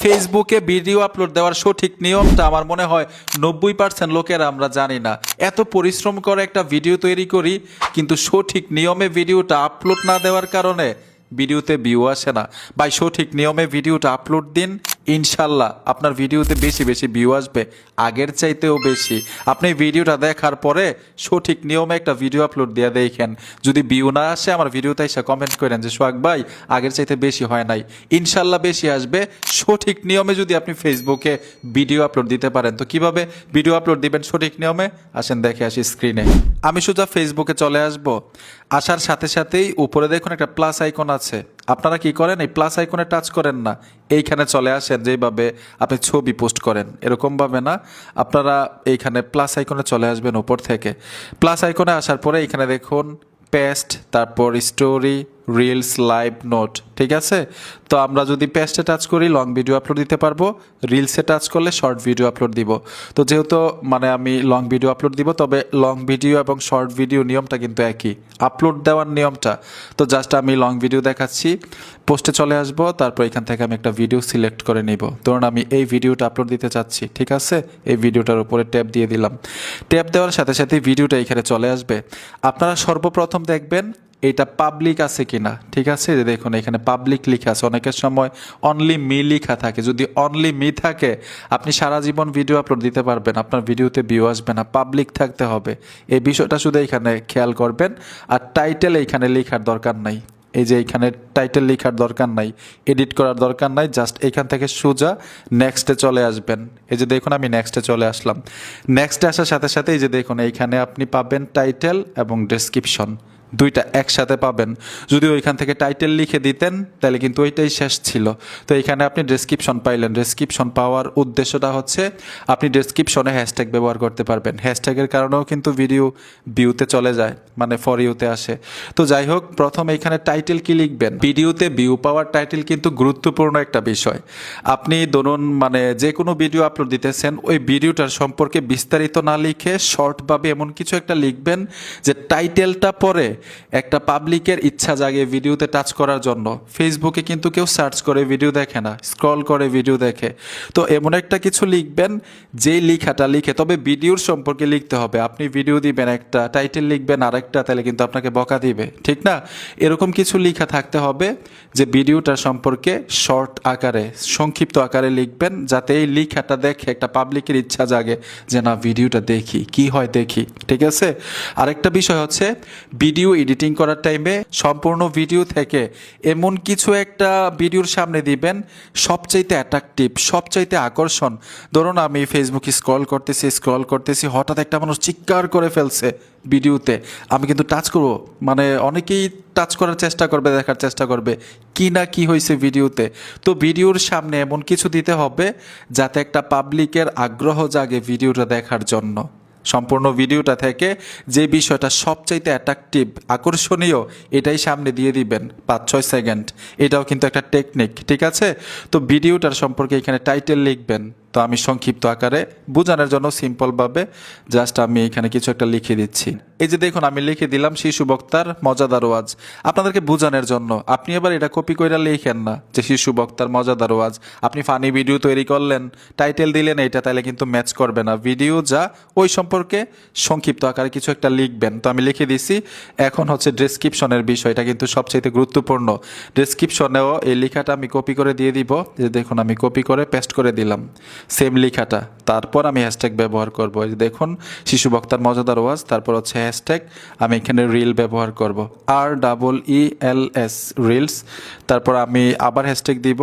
ফেসবুকে video upload দেওয়ার সঠিক নিয়মটা আমার মনে হয় 90% লোকেরা আমরা জানি না। এত পরিশ্রম করে একটা ভিডিও তৈরি করি, কিন্তু সঠিক নিয়মে ভিডিওটা আপলোড না দেওয়ার কারণে ভিডিওতে ভিউ আসে না। ভাই, সঠিক নিয়মে ভিডিওটা আপলোড দিন, ইনশাল্লাহ আপনার ভিডিওতে বেশি বেশি ভিউ আসবে, আগের চাইতেও বেশি। আপনি ভিডিওটা দেখার পরে সঠিক নিয়মে একটা ভিডিও আপলোড দিয়ে দেখেন, যদি ভিউ না আসে আমার ভিডিওতে এসে কমেন্ট করেন যে সোহাগ ভাই আগের চাইতে বেশি হয় নাই, ইনশাল্লাহ বেশি আসবে। সঠিক নিয়মে যদি আপনি ফেসবুকে ভিডিও আপলোড দিতে পারেন, তো কিভাবে ভিডিও আপলোড দিবেন সঠিক নিয়মে আসেন দেখে আসি স্ক্রিনে। আমি সোজা ফেসবুকে চলে আসব। আসার সাথে সাথেই উপরে দেখুন একটা প্লাস আইকন আছে। আপনারা কি করেন, এই প্লাস আইকনে টাচ করেন না, এইখানে চলে আসেন। যেভাবে আপনি ছবি পোস্ট করেন এরকমভাবে না, আপনারা এইখানে প্লাস আইকনে চলে আসবেন উপর থেকে। প্লাস আইকনে আসার পরে এইখানে দেখুন পেস্ট, তারপর স্টোরি, রিলস, লাইভ, নোট, ঠিক আছে। তো আমরা যদি পেস্টে টাচ করি লং ভিডিও আপলোড দিতে পারবো, রিলসে টাচ করলে শর্ট ভিডিও আপলোড দিব। তো যেহেতু আমি লং ভিডিও আপলোড দিব, তবে লং ভিডিও এবং শর্ট ভিডিও নিয়মটা কিন্তু একই, আপলোড দেওয়ার নিয়মটা। তো জাস্ট আমি লং ভিডিও দেখাচ্ছি, পোস্টে চলে আসব, তারপর এখান থেকে আমি একটা ভিডিও সিলেক্ট করে নিব। ধরুন আমি এই ভিডিওটা আপলোড দিতে চাচ্ছি, ঠিক আছে। এই ভিডিওটার উপরে ট্যাপ দিয়ে দিলাম। ট্যাপ দেওয়ার সাথে সাথে ভিডিওটা এখানে চলে আসবে। আপনারা সর্বপ্রথম দেখবেন এটা পাবলিক আছে কিনা, ঠিক আছে। যে দেখুন এখানে পাবলিক লেখা আছে, অনেকের সময় অনলি মি লেখা থাকে। যদি অনলি মি থাকে আপনি সারা জীবন ভিডিও আপলোড দিতে পারবেন, আপনার ভিডিওতে ভিউ আসবে না। পাবলিক থাকতে হবে, এই বিষয়টা শুধু এখানে খেয়াল করবেন। আর টাইটেল এইখানে লেখার দরকার নাই, এই যে এইখানে টাইটেল লেখার দরকার নাই, এডিট করার দরকার নাই। জাস্ট এখান থেকে সোজা নেক্সটে চলে আসবেন। এই যে দেখুন আমি নেক্সটে চলে আসলাম। নেক্সটে আসার সাথে সাথে এই যে দেখুন এইখানে আপনি পাবেন টাইটেল এবং ডেসক্রিপশন, দুইটা একসাথে পাবেন। যদি ওইখান থেকে টাইটেল লিখে দিতেন তাহলে কিন্তু ওইটাই শেষ ছিল। তো এখানে আপনি ডেসক্রিপশন পাইলেন। ডেসক্রিপশন পাওয়ার উদ্দেশ্যটা হচ্ছে আপনি ডেসক্রিপশনে হ্যাশট্যাগ ব্যবহার করতে পারবেন। হ্যাশট্যাগের কারণেও কিন্তু ভিডিও ভিউতে চলে যায়, মানে ফর ইউতে আসে। তো যাই হোক, প্রথম এখানে টাইটেল কি লিখবেন, ভিডিওতে ভিউ পাওয়ার টাইটেল কিন্তু গুরুত্বপূর্ণ একটা বিষয়। আপনি ধরুন যে কোনো ভিডিও আপলোড দিতেছেন, ওই ভিডিওটার সম্পর্কে বিস্তারিত না লিখে শর্টভাবে এমন কিছু একটা লিখবেন যে টাইটেলটা পরে একটা পাবলিকের ইচ্ছা জাগে ভিডিওতে টাচ করার জন্য। ফেসবুকে কিন্তু কেউ সার্চ করে ভিডিও দেখে না, স্ক্রল করে ভিডিও দেখে। তো এমন একটা কিছু লিখবেন, যেই লেখাটা লিখে, তবে ভিডিওর সম্পর্কে লিখতে হবে। আপনি ভিডিও দিবেন একটা, টাইটেল লিখবেন আরেকটা, তাহলে কিন্তু আপনাকে বকা দিবে, ঠিক না। এরকম কিছু লেখা থাকতে হবে যে ভিডিওটার সম্পর্কে শর্ট আকারে, সংক্ষিপ্ত আকারে লিখবেন, যাতে এই লেখাটা দেখে একটা পাবলিকের ইচ্ছা জাগে যে না ভিডিওটা দেখি, কি হয় দেখি, ঠিক আছে। আরেকটা বিষয় হচ্ছে ভিডিও এডিটিং করার টাইমে সম্পূর্ণ ভিডিও থেকে এমন কিছু একটা ভিডিওর সামনে দিবেন সবচাইতে অ্যাট্রাকটিভ, সবচাইতে আকর্ষণ। ধরুন আমি ফেসবুকে স্ক্রল করতেছি, হঠাৎ একটা মানুষ চিৎকার করে ফেলছে ভিডিওতে, আমি কিন্তু টাচ করব, অনেকেই টাচ করার চেষ্টা করবে, দেখার চেষ্টা করবে কি না কি হয়েছে ভিডিওতে। তো ভিডিওর সামনে এমন কিছু দিতে হবে যাতে একটা পাবলিকের আগ্রহ জাগে ভিডিওটা দেখার জন্য। সম্পূর্ণ ভিডিওটা থেকে যে বিষয়টা সবচাইতে অ্যাট্রাকটিভ, আকর্ষণীয়, এটাই সামনে দিয়ে দিবেন 5-6 সেকেন্ড। এটাও কিন্তু একটা টেকনিক, ঠিক আছে। তো ভিডিওটার সম্পর্কে এখানে টাইটেল লিখবেন। তো আমি সংক্ষিপ্ত আকারে বোঝানোর জন্য সিম্পলভাবে জাস্ট আমি এখানে কিছু একটা লিখে দিচ্ছি। এই যে দেখুন আমি লিখে দিলাম শিশু বক্তার মজাদার ওয়াজ, আপনাদেরকে বোঝানোর জন্য। আপনি এবার এটা কপি করে লিখেন না যে শিশু বক্তার মজাদার ওয়াজ। আপনি ফানি ভিডিও তৈরি করলেন, টাইটেল দিলেন এইটা, তাহলে কিন্তু ম্যাচ করবে না। ভিডিও যা ওই সম্পর্কে সংক্ষিপ্ত আকারে কিছু একটা লিখবেন। তো আমি লিখে দিছি। এখন হচ্ছে ডেসক্রিপশনের বিষয়টা কিন্তু সবচাইতে গুরুত্বপূর্ণ। ডেসক্রিপশনেও এই লেখাটা আমি কপি করে দিয়ে দিব। যে দেখুন আমি কপি করে পেস্ট করে দিলাম সেম লেখাটা। তারপর আমি হ্যাশট্যাগ ব্যবহার করব। এই যে দেখুন শিশু বক্তার মজাদার ওয়াজ, তারপর হচ্ছে হ্যাশট্যাগ, আমি এখানে রিল ব্যবহার করব, REELS, রিলস। তারপর আমি আবার হ্যাশট্যাগ দিব।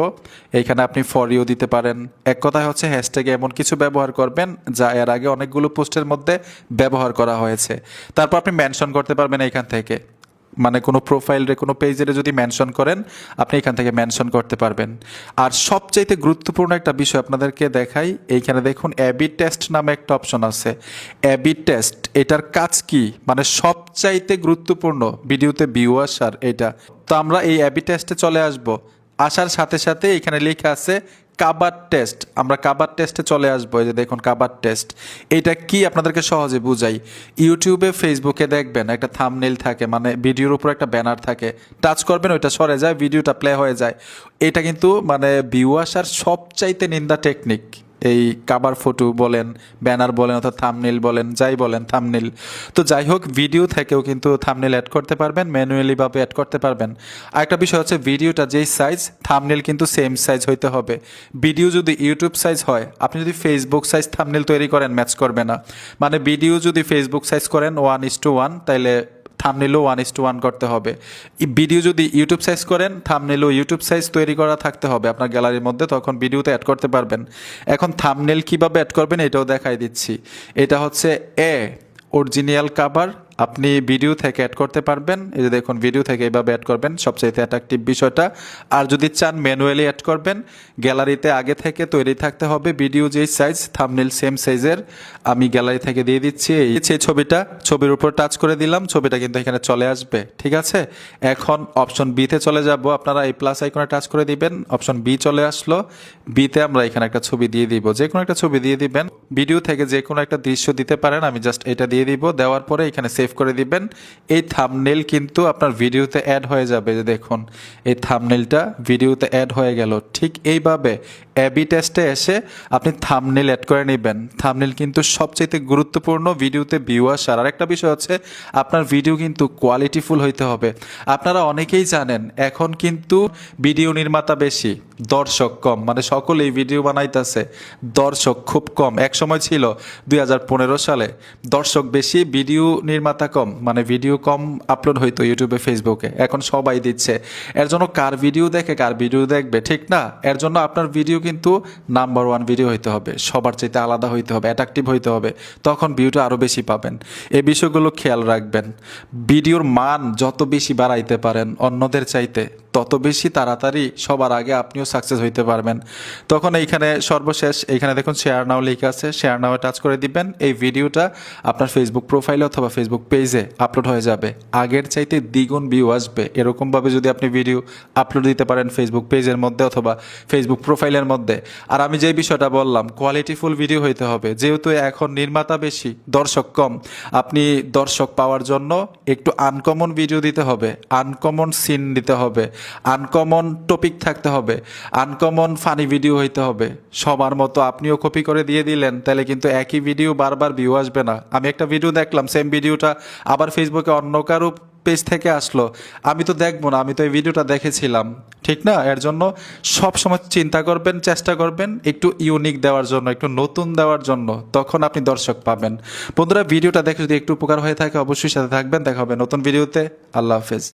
এইখানে আপনি ফর ইউ দিতে পারেন। এক কথায় হচ্ছে হ্যাশট্যাগে এমন কিছু ব্যবহার করবেন যা এর আগে অনেকগুলো পোস্টের মধ্যে ব্যবহার করা হয়েছে। তারপর আপনি মেনশন করতে পারবেন এইখান থেকে, কোনো প্রোফাইলে কোনো পেজে যদি মেনশন করেন আপনি এখান থেকে মেনশন করতে পারবেন। আর সবচাইতে গুরুত্বপূর্ণ একটা বিষয় আপনাদেরকে দেখাই, এইখানে দেখুন এবি টেস্ট নামে একটা অপশন আছে। এবি টেস্ট, এটার কাজ কি, সবচাইতে গুরুত্বপূর্ণ ভিডিওতে ভিউ আসার এটা। তো আমরা এই এবি টেস্টে চলে আসব। আসার সাথে সাথে এখানে লেখা আছে কাবার টেস্ট। আমরা কাবার টেস্টে চলে আসবো। এই যে দেখুন কাবার টেস্ট, এটা কি আপনাদেরকে সহজে বুঝাই। ইউটিউবে ফেসবুকে দেখবেন একটা থাম্বনেইল থাকে, মানে ভিডিওর উপর একটা ব্যানার থাকে, টাচ করবেন ওইটা সরে যায়, ভিডিওটা প্লে হয়ে যায়। এটা কিন্তু মানে ভিউ আসার সবচাইতে নিন্দা টেকনিক। এই কাবার ফটো বলেন, ব্যানার বলেন, অথবা থাম্বনেইল বলেন, যাই বলেন থাম্বনেইল। তো যাই হোক, ভিডিও থেকেও কিন্তু থাম্বনেইল অ্যাড করতে পারবেন, ম্যানুয়ালিভাবে অ্যাড করতে পারবেন। আরেকটা বিষয় হচ্ছে ভিডিওটা যেই সাইজ, থাম্বনেইল কিন্তু সেম সাইজ হইতে হবে। ভিডিও যদি ইউটিউব সাইজ হয়, আপনি যদি ফেসবুক সাইজ থাম্বনেইল তৈরি করেন ম্যাচ করবে না। মানে ভিডিও যদি ফেসবুক সাইজ করেন 1:1, তাইলে থাম্বনেইলও 1:1 করতে হবে। ভিডিও যদি ইউটিউব সাইজ করেন, থাম্বনেইলও ইউটিউব সাইজ তৈরি করা থাকতে হবে আপনার গ্যালারির মধ্যে, তখন ভিডিওতে অ্যাড করতে পারবেন। এখন থাম্বনেইল কিভাবে অ্যাড করবেন এটাও দেখাই দিচ্ছি। এটা হচ্ছে অরিজিনাল কাভার, আপনি ভিডিও থেকে অ্যাড করতে পারবেন। এই যে দেখুন ভিডিও থেকে এইভাবে অ্যাড করবেন, সবচেয়ে অ্যাট্রাকটিভ বিষয়টা। আর যদি চান ম্যানুয়ালি অ্যাড করবেন, গ্যালারিতে আগে থেকে তৈরি থাকতে হবে ভিডিও যেই সাইজ, থাম্বনেইল সেম সাইজের। আমি গ্যালারি থেকে দিয়ে দিচ্ছি এই ছবিটা, ছবির উপর টাচ করে দিলাম, ছবিটা কিন্তু এখানে চলে আসবে। ঠিক আছে, এখন অপশন বিতে চলে যাব। আপনারা এই প্লাস আইকনে টাচ করে দিবেন, অপশন বি চলে আসলো। বিতে আমরা এখানে একটা ছবি দিয়ে দিব, যে কোনো একটা ছবি দিয়ে দিবেন। ভিডিও থেকে যে কোনো একটা দৃশ্য দিতে পারেন, আমি জাস্ট এটা দিয়ে দিব। দেওয়ার পরে এখানে সেভ করে দিবেন। এই থাম্বনেইল কিন্তু আপনার ভিডিওতে অ্যাড হয়ে যাবে। যে দেখুন এই থাম্বনেইলটা ভিডিওতে অ্যাড হয়ে গেল। ঠিক এইভাবে এবি টেস্টে এসে আপনি থাম্বনেইল অ্যাড করে নেবেন। থাম্বনেইল কিন্তু সবচেয়ে গুরুত্বপূর্ণ ভিডিওতে ভিউ আসার। আর একটা বিষয় হচ্ছে আপনার ভিডিও কিন্তু কোয়ালিটিফুল হইতে হবে। আপনারা অনেকেই জানেন এখন কিন্তু ভিডিও নির্মাতা বেশি, দর্শক কম। মানে সকলেই ভিডিও বানাইতেছে, দর্শক খুব কম। এক সময় ছিল 2015 সালে দর্শক বেশি, ভিডিও নির্মাতা কম, মানে ভিডিও কম আপলোড হইতো ইউটিউবে ফেসবুকে। এখন সবাই দিচ্ছে। এর জন্য কার ভিডিও দেখে কার ভিডিও দেখবে, ঠিক না? এর জন্য আপনার ভিডিও কিন্তু নাম্বার 1 ভিডিও হইতে হবে, সবার চাইতে আলাদা হইতে হবে, অ্যাট্রাকটিভ হইতে হবে, তখন ভিউটা আরও বেশি পাবেন। এই বিষয়গুলো খেয়াল রাখবেন। ভিডিওর মান যত বেশি বাড়াইতে পারেন অন্যদের চাইতে, তত বেশি তাড়াতাড়ি সবার আগে আপনিও সাকসেস হইতে পারবেন। তখন এইখানে সর্বশেষ এইখানে দেখুন শেয়ার নাও লেখা আছে, শেয়ার নাও টাচ করে দিবেন। এই ভিডিওটা আপনার ফেসবুক প্রোফাইলে অথবা ফেসবুক পেজে আপলোড হয়ে যাবে, আগের চাইতে দ্বিগুণ ভিউ আসবে। এরকমভাবে যদি আপনি ভিডিও আপলোড দিতে পারেন ফেসবুক পেজের মধ্যে অথবা ফেসবুক প্রোফাইলের মধ্যে। আর আমি যে বিষয়টা বললাম, কোয়ালিটিফুল ভিডিও হইতে হবে। যেহেতু এখন নির্মাতা বেশি, দর্শক কম, আপনি দর্শক পাওয়ার জন্য একটু আনকমন ভিডিও দিতে হবে, আনকমন সিন দিতে হবে, আনকমন টপিক থাকতে হবে, আনকমন ফানি ভিডিও হইতে হবে। সবার মতো আপনিও কপি করে দিয়ে দিলেন, তাহলে কিন্তু একই ভিডিও বারবার ভিউ আসবে না। আমি একটা ভিডিও দেখলাম, সেম ভিডিওটা আবার ফেসবুকে অন্য কারো পেজ থেকে আসলো, আমি তো দেখবো না, আমি তো এই ভিডিওটা দেখেছিলাম, ঠিক না? এর জন্য সব সময় চিন্তা করবেন, চেষ্টা করবেন একটু ইউনিক দেওয়ার জন্য, একটু নতুন দেওয়ার জন্য, তখন আপনি দর্শক পাবেন। বন্ধুরা, ভিডিওটা দেখে যদি একটু উপকার হয়ে থাকে অবশ্যই সাথে থাকবেন। দেখা হবে নতুন ভিডিওতে। আল্লাহ হাফেজ।